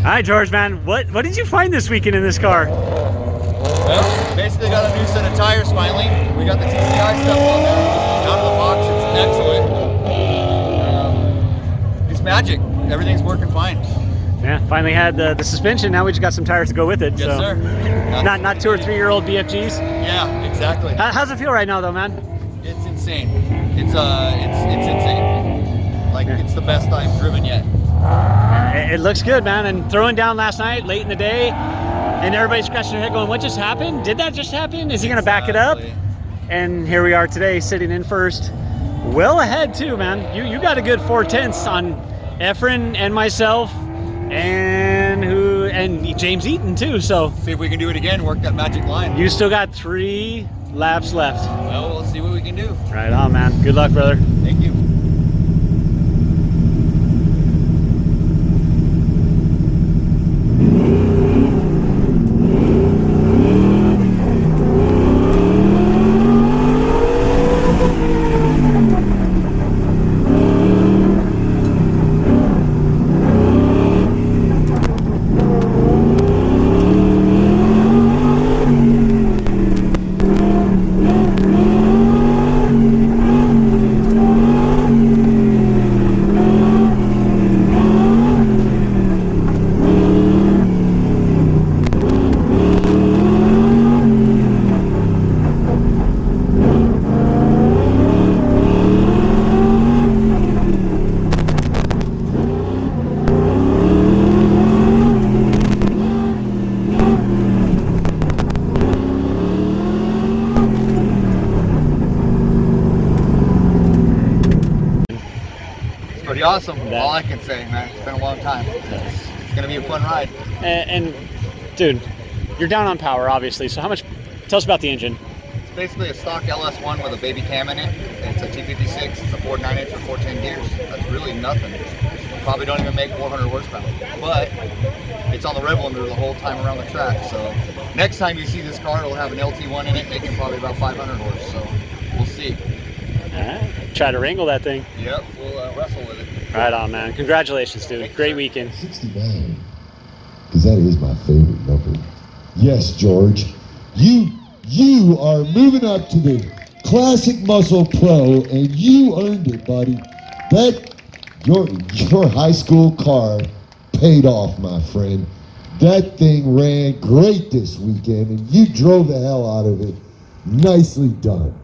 Hi, George, man. What did you find this weekend in this car? Well, basically got a new set of tires finally. We got the TCI stuff on there. Out of the box, it's excellent. It's magic. Everything's working fine. Yeah, finally had the suspension. Now we just got some tires to go with it. Yes, so. sir. Not 2 or 3 year old BFGs. Yeah, exactly. How's it feel right now, though, man? It's insane. It's insane. Like it's the best I've driven yet. It looks good, man. And throwing down last night, late in the day, and everybody's scratching their head going, what just happened? Did that just happen? Is he going to back it up? And here we are today, sitting in first. Well ahead, too, man. You got a good 4/10 on Efren and myself and James Eaton, too. So see if we can do it again, work that magic line. You still got 3 laps left. Well, we'll see what we can do. Right on, man. Good luck, brother. Thank you. Pretty awesome. All I can say, man. It's been a long time. It's gonna be a fun ride. And dude, you're down on power, obviously. So how much? Tell us about the engine. It's basically a stock LS1 with a baby cam in it. It's a T56. It's a Ford 9-inch with 410 gears. That's really nothing. Probably don't even make 400 horsepower. But it's on the rev limiter the whole time around the track. So next time you see this car, it'll have an LT1 in it, making probably about 500 horse. So we'll see. All right. Try to wrangle that thing. Yep, we'll wrestle with it. Right on, man. Congratulations, dude. Thanks, Great sir. weekend. 69, because that is my favorite number. Yes, George, you are moving up to the Classic Muscle Pro, and you earned it, buddy. That your high school car paid off, my friend. That thing ran great this weekend, and you drove the hell out of it. Nicely done.